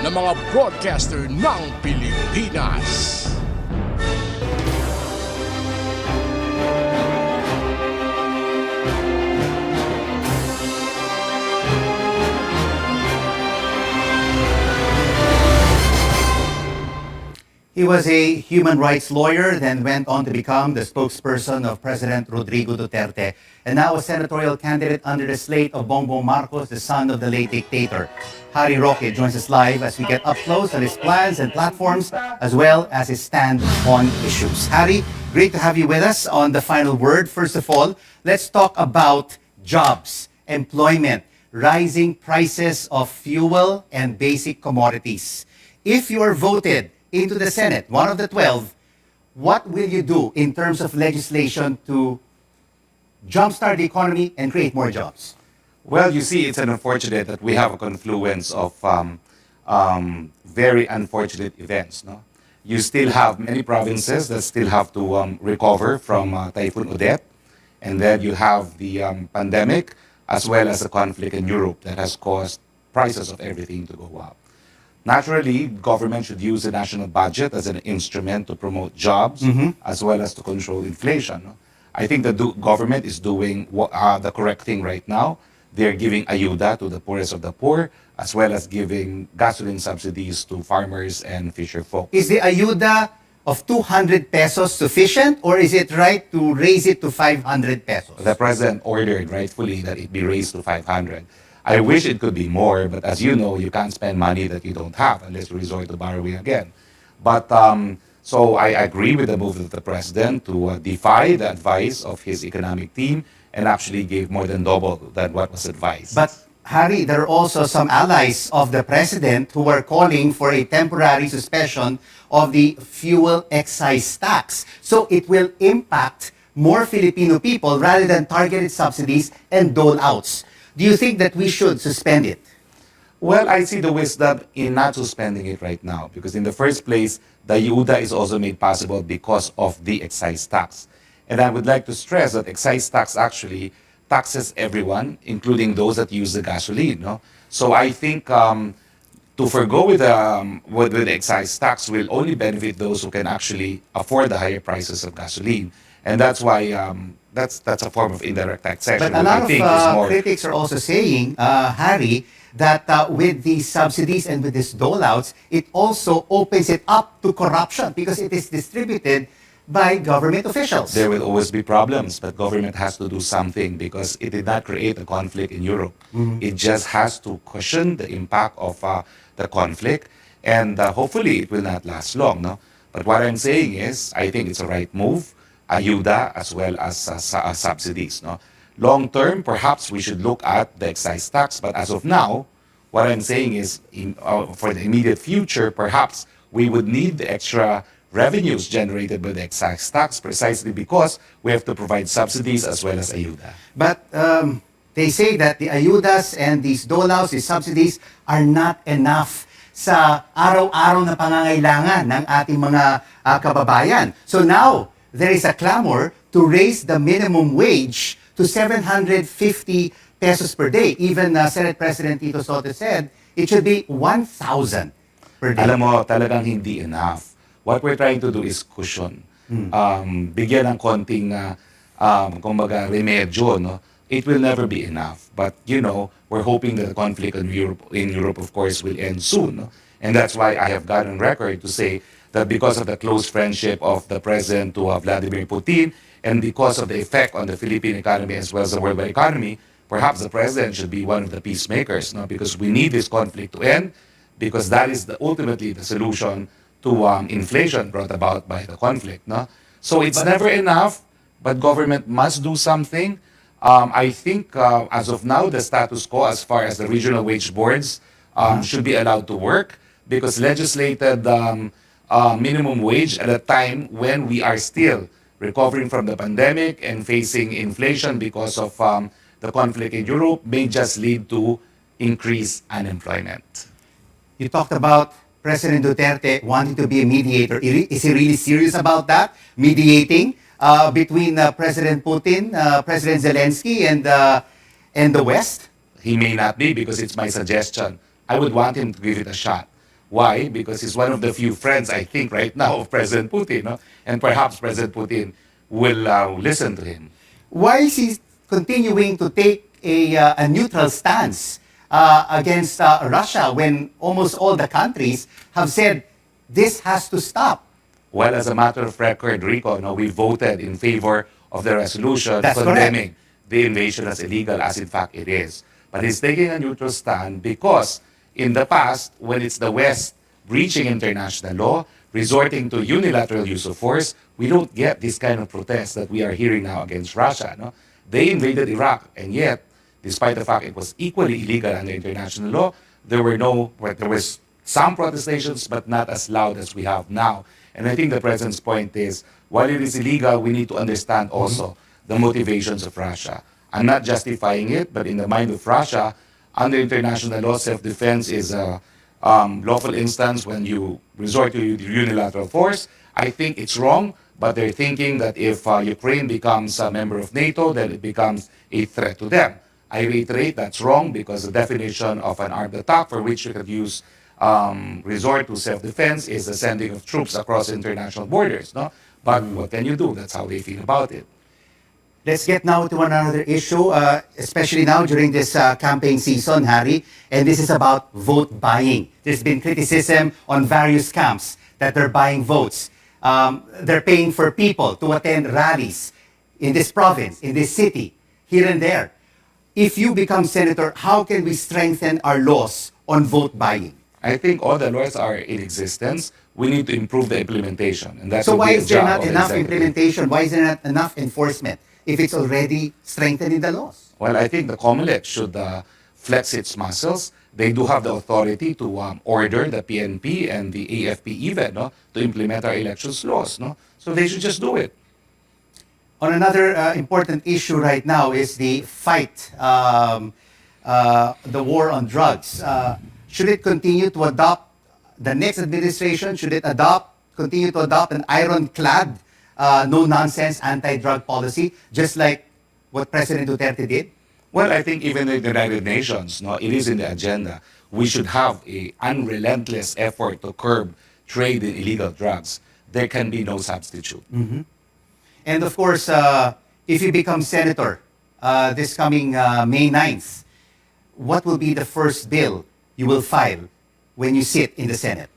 ng mga broadcaster ng Pilipinas. He was a human rights lawyer, then went on to become the spokesperson of President Rodrigo Duterte, and now a senatorial candidate under the slate of Bongbong Marcos, the son of the late dictator. Harry Roque joins us live as we get up close on his plans and platforms, as well as his stand on issues. Harry, great to have you with us on The Final Word. First of all, let's talk about jobs, employment, rising prices of fuel and basic commodities. If you are voted into the Senate, one of the 12, what will you do in terms of legislation to jumpstart the economy and create more jobs? Well, you see, it's unfortunate that we have a confluence of very unfortunate events. No, you still have many provinces that still have to recover from Typhoon Odette, and then you have the pandemic as well as the conflict in Europe that has caused prices of everything to go up. Naturally, government should use the national budget as an instrument to promote jobs as well as to control inflation. No? I think the government is doing the correct thing right now. They're giving ayuda to the poorest of the poor, as well as giving gasoline subsidies to farmers and fisher folk. Is the ayuda of 200 pesos sufficient, or is it right to raise it to 500 pesos? The president ordered rightfully that it be raised to 500. I wish it could be more, but as you know, you can't spend money that you don't have unless you resort to borrowing again. But so I agree with the move of the president to defy the advice of his economic team and actually gave more than double than what was advised. But Harry, there are also some allies of the president who are calling for a temporary suspension of the fuel excise tax. So it will impact more Filipino people rather than targeted subsidies and dole-outs. Do you think that we should suspend it? Well, I see the wisdom in not suspending it right now because in the first place, the ayuda is also made possible because of the excise tax. And I would like to stress that excise tax actually taxes everyone, including those that use the gasoline. No? So I think to forgo with the excise tax will only benefit those who can actually afford the higher prices of gasoline. And that's why that's a form of indirect taxation. But a lot I think is of more critics are also saying, Harry, that with these subsidies and with these dole-outs, it also opens it up to corruption because it is distributed by government officials. There will always be problems, but government has to do something because it did not create a conflict in Europe. It just has to cushion the impact of the conflict, and hopefully it will not last long. No? But what I'm saying is, I think it's a right move, ayuda as well as subsidies. No? Long term, perhaps we should look at the excise tax, but as of now, what I'm saying is, for the immediate future, perhaps we would need the extra revenues generated by the excise tax precisely because we have to provide subsidies as well as ayuda. But they say that the ayudas and these dole-outs, these subsidies, are not enough sa araw-araw na pangangailangan ng ating mga kababayan. So now, there is a clamor to raise the minimum wage to 750 pesos per day. Even Senate President Tito Soto said it should be 1,000 per day. Alam mo, talagang hindi enough. What we're trying to do is cushion. Bigyan ng konting, kumbaga, remedyo, no? It will never be enough. But, you know, we're hoping that the conflict in Europe, of course, will end soon. No? And that's why I have gotten record to say that because of the close friendship of the president to Vladimir Putin, and because of the effect on the Philippine economy as well as the worldwide economy, perhaps the president should be one of the peacemakers, no? Because we need this conflict to end, because that is ultimately the solution to inflation brought about by the conflict. No? So it's never enough, but government must do something. I think as of now, the status quo as far as the regional wage boards should be allowed to work because legislated minimum wage at a time when we are still recovering from the pandemic and facing inflation because of the conflict in Europe may just lead to increased unemployment. You talked about President Duterte wanting to be a mediator. Is he really serious about that? Mediating between President Putin, President Zelensky, and the West? He may not be because it's my suggestion. I would want him to give it a shot. Why? Because he's one of the few friends, I think, right now of President Putin. No? And perhaps President Putin will listen to him. Why is he continuing to take a neutral stance against Russia when almost all the countries have said this has to stop? Well, as a matter of record, Rico, no, we voted in favor of the resolution That's condemning the invasion as illegal, as in fact it is. But he's taking a neutral stand because in the past, when it's the West breaching international law, resorting to unilateral use of force, we don't get this kind of protests that we are hearing now against Russia. No? They invaded Iraq, and yet, despite the fact it was equally illegal under international law, there was some protestations, but not as loud as we have now. And I think the President's point is, while it is illegal, we need to understand also the motivations of Russia. I'm not justifying it, but in the mind of Russia, under international law, self-defense is a lawful instance when you resort to unilateral force. I think it's wrong, but they're thinking that if Ukraine becomes a member of NATO, then it becomes a threat to them. I reiterate that's wrong because the definition of an armed attack for which you could use resort to self-defense is the sending of troops across international borders. No? But what can you do? That's how they feel about it. Let's get now to another issue, especially now during this campaign season, Harry, and this is about vote buying. There's been criticism on various camps that they're buying votes. They're paying for people to attend rallies in this province, in this city, here and there. If you become senator, how can we strengthen our laws on vote buying? I think all the laws are in existence. We need to improve the implementation. And that's So why the is there job not of the enough executive. implementation? Why is there not enough enforcement if it's already strengthened in the laws? Well, I think the COMELEC should flex its muscles. They do have the authority to order the PNP and the AFP even to implement our elections laws. No? So they should just do it. On another important issue right now is the fight, the war on drugs. Should it continue to adopt, the next administration, should it continue to adopt an ironclad, no-nonsense anti-drug policy, just like what President Duterte did? Well, I think even in the United Nations, it is in the agenda. We should have an unrelentless effort to curb trade in illegal drugs. There can be no substitute. And of course, if you become senator this coming May 9th, what will be the first bill you will file when you sit in the Senate?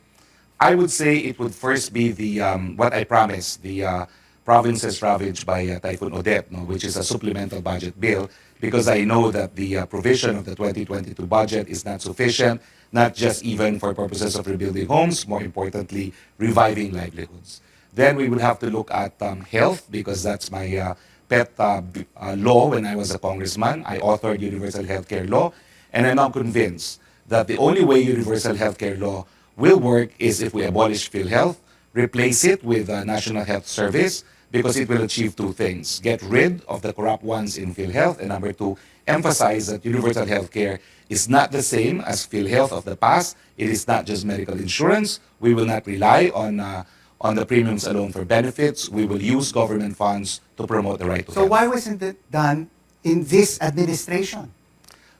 I would say it would first be the what I promised, the provinces ravaged by Typhoon Odette, which is a supplemental budget bill, because I know that the provision of the 2022 budget is not sufficient, not just even for purposes of rebuilding homes, more importantly, reviving livelihoods. Then we would have to look at health, because that's my pet law when I was a congressman. I authored universal healthcare law, and I'm now convinced that the only way universal healthcare law will work is if we abolish PhilHealth, replace it with a National Health Service, because it will achieve two things: get rid of the corrupt ones in PhilHealth, and number two, emphasize that universal healthcare is not the same as PhilHealth of the past. It is not just medical insurance. We will not rely on the premiums alone for benefits. We will use government funds to promote the right to So health. why wasn't it done in this administration?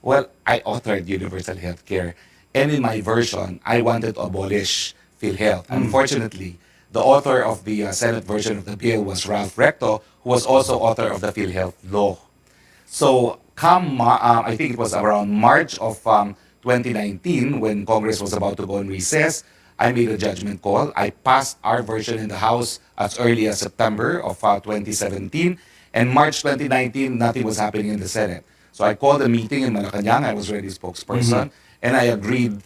Well, I authored universal healthcare, and in my version, I wanted to abolish PhilHealth. Unfortunately, the author of the Senate version of the bill was Ralph Recto, who was also author of the PhilHealth law. So, I think it was around March of 2019, when Congress was about to go on recess, I made a judgment call. I passed our version in the House as early as September of 2017, and March 2019, nothing was happening in the Senate. So I called a meeting in Malacanang. I was already spokesperson, and I agreed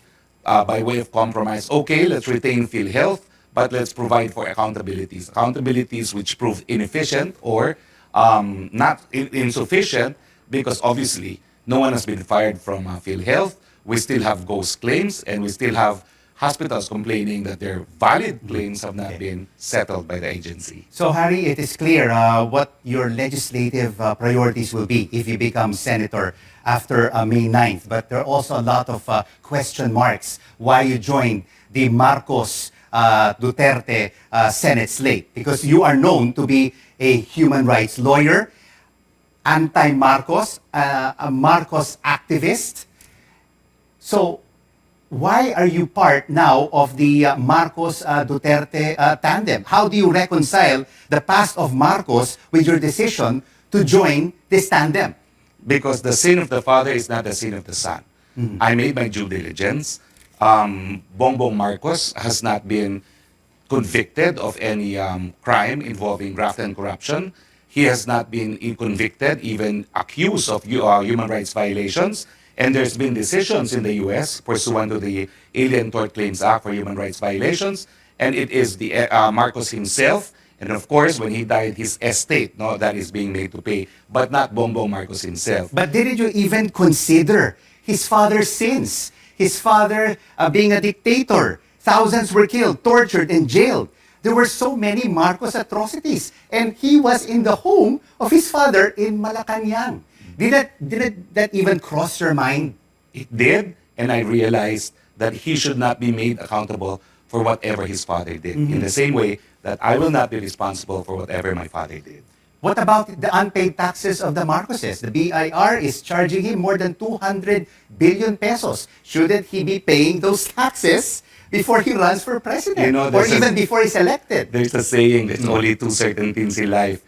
by way of compromise, okay, let's retain PhilHealth, but let's provide for accountabilities. Accountabilities which prove inefficient or not insufficient, because obviously no one has been fired from PhilHealth. We still have ghost claims, and we still have hospitals complaining that their valid claims have not been settled by the agency. So, Harry, it is clear what your legislative priorities will be if you become senator after May 9th. But there are also a lot of question marks why you joined the Marcos Duterte Senate slate, because you are known to be a human rights lawyer, anti-Marcos, a Marcos activist. So, why are you part now of the Marcos Duterte tandem? How do you reconcile the past of Marcos with your decision to join this tandem? Because the sin of the father is not the sin of the son. I made my due diligence. Bongbong Marcos has not been convicted of any crime involving graft and corruption. He has not been convicted, even accused of human rights violations. And there's been decisions in the U.S. pursuant to the Alien Tort Claims Act for human rights violations. And it is the Marcos himself, and of course, when he died, his estate, no, that is being made to pay, but not Bongbong Marcos himself. But didn't you even consider his father's sins? His father being a dictator. Thousands were killed, tortured, and jailed. There were so many Marcos atrocities. And he was in the home of his father in Malacanang. Did that even cross your mind? It did, and I realized that he should not be made accountable for whatever his father did. In the same way that I will not be responsible for whatever my father did. What about the unpaid taxes of the Marcoses? The BIR is charging him more than 200 billion pesos. Shouldn't he be paying those taxes before he runs for president? You know, or even before he's elected? There's a saying, there's only two certain things in life,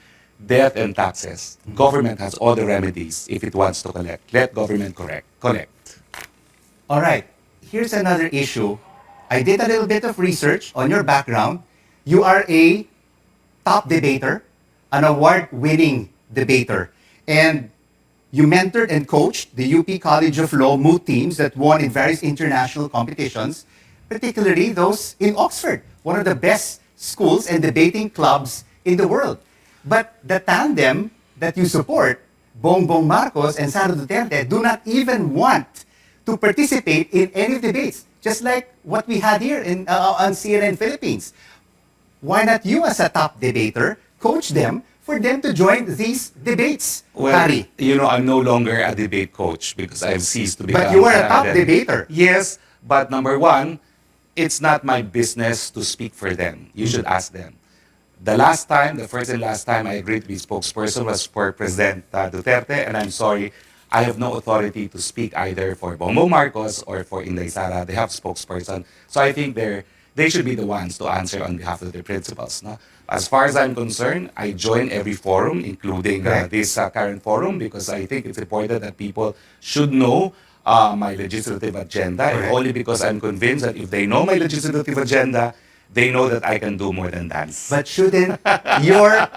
death and taxes. Government has all the remedies if it wants to collect. Let government collect. All right, here's another issue. I did a little bit of research on your background. You are a top debater, an award-winning debater, and you mentored and coached the UP College of Law moot teams that won in various international competitions, particularly those in Oxford, one of the best schools and debating clubs in the world. But the tandem that you support, Bongbong Marcos and Sara Duterte, do not even want to participate in any debates, just like what we had here on CNN Philippines. Why not you, as a top debater, coach them for them to join these debates? Well, Harry. you know, I'm no longer a debate coach because I've ceased to become. But you are a top debater. Yes, but number one, it's not my business to speak for them. You should ask them. The first and last time I agreed to be spokesperson was for President Duterte, and I'm sorry, I have no authority to speak either for Bongbong Marcos or for Inday Sara. They have spokesperson. So I think they should be the ones to answer on behalf of their principals. No? As far as I'm concerned, I join every forum, including this current forum, because I think it's important that people should know my legislative agenda, and only because I'm convinced that if they know my legislative agenda, they know that I can do more than dance. But shouldn't your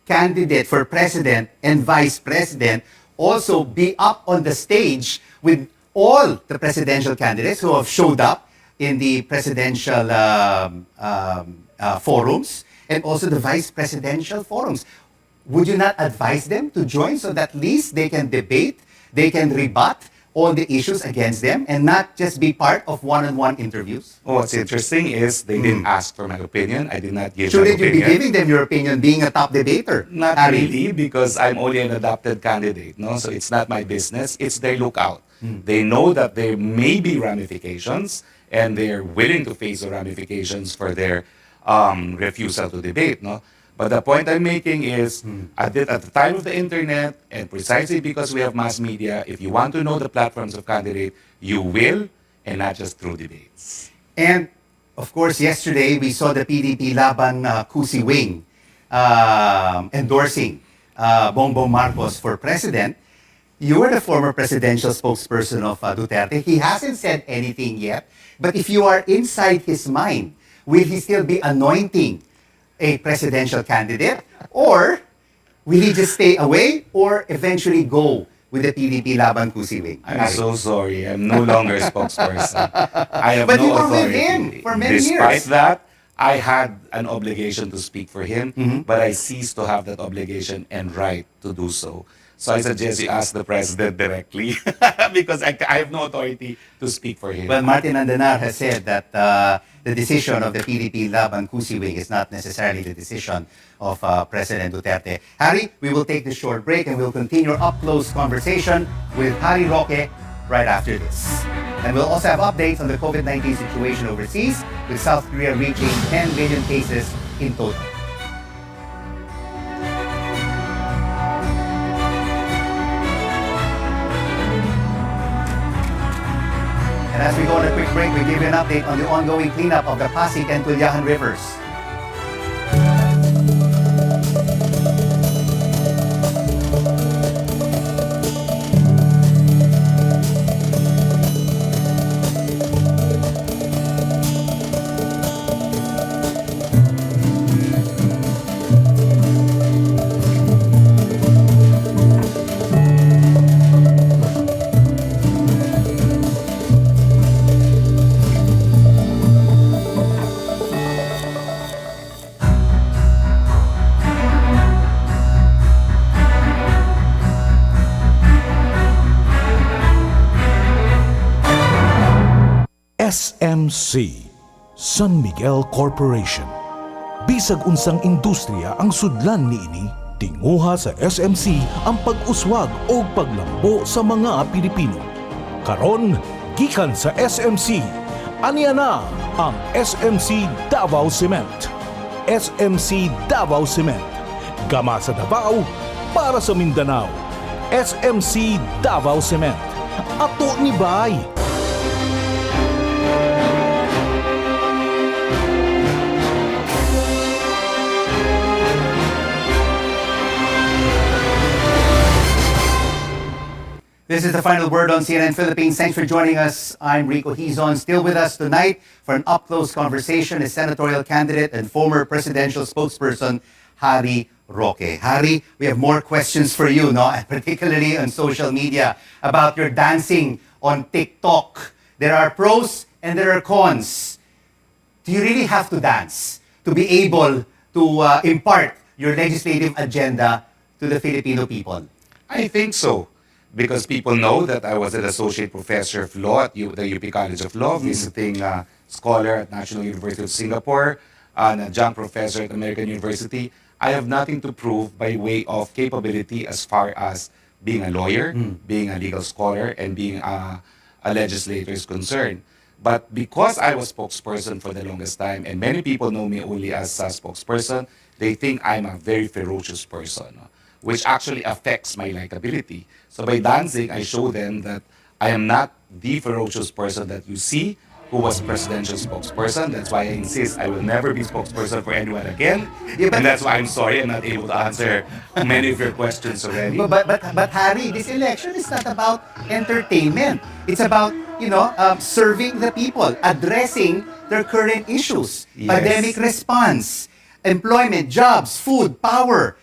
candidate for president and vice president also be up on the stage with all the presidential candidates who have showed up in the presidential forums and also the vice presidential forums? Would you not advise them to join so that at least they can debate, they can rebut all the issues against them and not just be part of one-on-one interviews? What's interesting is they didn't ask for my opinion. I did not give my Shouldn't you opinion. be giving them your opinion being a top debater? Not Harry? really, because I'm only an adopted candidate. No, so it's not my business. It's their lookout. They know that there may be ramifications, and they're willing to face the ramifications for their refusal to debate. No, but the point I'm making is, at the time of the internet, and precisely because we have mass media, if you want to know the platforms of candidate, you will, and not just through debates. And of course, yesterday we saw the PDP Laban Kusi Wing endorsing Bongbong Marcos for president. You were the former presidential spokesperson of Duterte. He hasn't said anything yet, but if you are inside his mind, will he still be anointing a presidential candidate, or will he just stay away or eventually go with the PDP Laban Kusi Wing? I'm so sorry. I'm no longer a spokesperson. I have But no you were authority. with him for many Despite years. that, I had an obligation to speak for him, but I ceased to have that obligation and right to do so. So I suggest you ask the president directly because I have no authority to speak for him. Well, Martin Andanar has said that the decision of the PDP Laban Kusi Wing is not necessarily the decision of President Duterte. Harry, we will take this short break and we'll continue our up-close conversation with Harry Roque right after this. And we'll also have updates on the COVID-19 situation overseas, with South Korea reaching 10 million cases in total. As we go on a quick break, we give you an update on the ongoing cleanup of the Pasig and Tulyahan rivers. SMC, San Miguel Corporation. Bisag unsang industriya ang sudlan niini, tinguha sa SMC ang pag-uswag o paglambo sa mga Pilipino. Karon, gikan sa SMC, aniya na ang SMC Davao Cement. SMC Davao Cement. Gama sa Davao, para sa Mindanao. SMC Davao Cement. Ato ni Bay. This is the final word on CNN Philippines. Thanks for joining us. I'm Rico Hizon. Still with us tonight for an up-close conversation is senatorial candidate and former presidential spokesperson, Harry Roque. Harry, we have more questions for you, no? And particularly on social media about your dancing on TikTok. There are pros and there are cons. Do you really have to dance to be able to impart your legislative agenda to the Filipino people? I think so. Because people know that I was an associate professor of law at the UP College of Law, visiting scholar at National University of Singapore, an adjunct professor at American University. I have nothing to prove by way of capability as far as being a lawyer, being a legal scholar, and being a legislator is concerned. But because I was spokesperson for the longest time, and many people know me only as a spokesperson, they think I'm a very ferocious person, which actually affects my likability. So by dancing, I show them that I am not the ferocious person that you see who was presidential spokesperson. That's why I insist I will never be spokesperson for anyone again. And that's why I'm sorry I'm not able to answer many of your questions already. But Harry, this election is not about entertainment. It's about, serving the people, addressing their current issues, Yes. pandemic response, employment, jobs, food, power,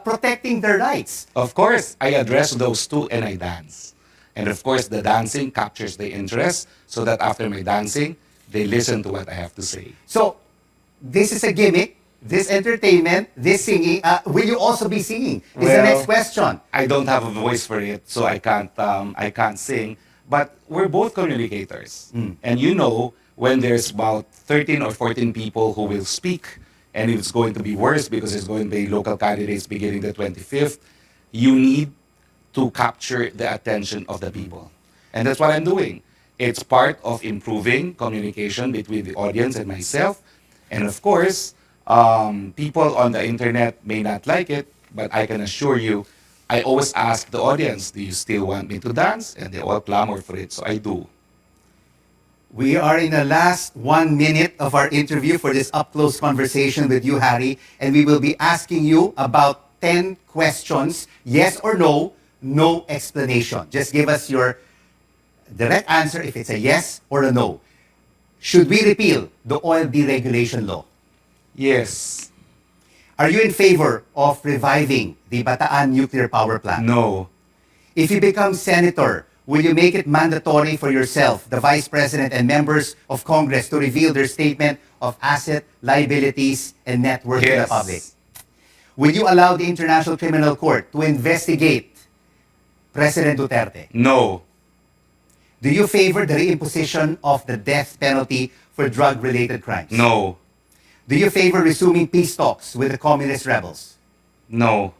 protecting their rights. Of course, I address those two and I dance. And of course, the dancing captures the interest so that after my dancing, they listen to what I have to say. So, this is a gimmick, this entertainment, this singing. Will you also be singing? Is the next question. I don't have a voice for it, so I can't sing. But we're both communicators. And when there's about 13 or 14 people who will speak, and it's going to be worse because it's going to be local candidates beginning the 25th, you need to capture the attention of the people. And that's what I'm doing. It's part of improving communication between the audience and myself. And of course, people on the internet may not like it, but I can assure you, I always ask the audience, do you still want me to dance? And they all clamor for it, so I do. We are in the last 1 minute of our interview for this up-close conversation with you, Harry, and we will be asking you about 10 questions, yes or no, no explanation. Just give us your direct answer if it's a yes or a no. Should we repeal the oil deregulation law? Yes. Are you in favor of reviving the Bataan nuclear power plant? No. If you become senator, will you make it mandatory for yourself, the Vice President, and members of Congress to reveal their statement of asset, liabilities, and net worth to the Yes. public? Will you allow the International Criminal Court to investigate President Duterte? No. Do you favor the reimposition of the death penalty for drug-related crimes? No. Do you favor resuming peace talks with the communist rebels? No.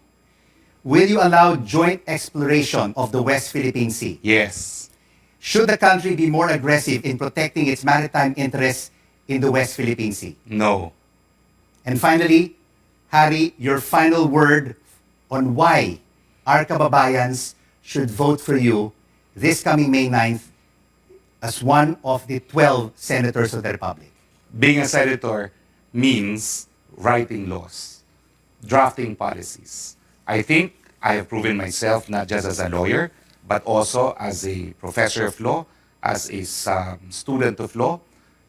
Will you allow joint exploration of the West Philippine Sea? Yes. Should the country be more aggressive in protecting its maritime interests in the West Philippine Sea? No. And finally, Harry, your final word on why our kababayans should vote for you this coming May 9th as one of the 12 senators of the Republic? Being a senator means writing laws, drafting policies. I think I have proven myself not just as a lawyer, but also as a professor of law, as a student of law,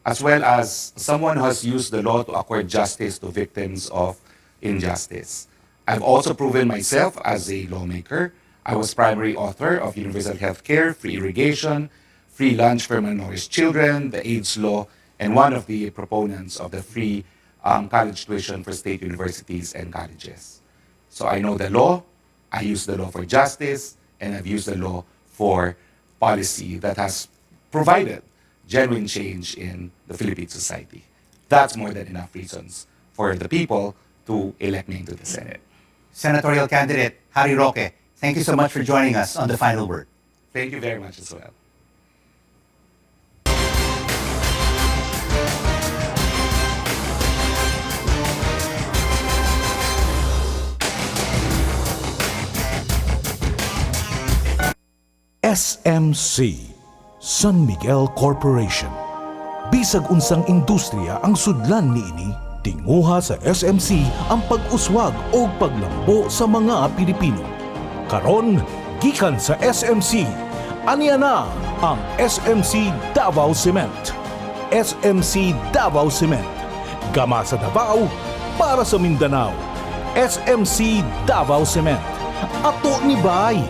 as well as someone who has used the law to acquire justice to victims of injustice. I've also proven myself as a lawmaker. I was primary author of universal health care, free irrigation, free lunch for malnourished children, the AIDS law, and one of the proponents of the free college tuition for state universities and colleges. So I know the law, I use the law for justice, and I've used the law for policy that has provided genuine change in the Philippine society. That's more than enough reasons for the people to elect me into the Senate. Senatorial candidate Harry Roque, thank you so much for joining us on The Final Word. Thank you very much as well. SMC, San Miguel Corporation. Bisag unsang industriya ang sudlan niini, tinguha sa SMC ang pag-uswag o paglambo sa mga Pilipino. Karon, gikan sa SMC, aniya na ang SMC Davao Cement. SMC Davao Cement. Gama sa Davao, para sa Mindanao. SMC Davao Cement. Ato ni Bay.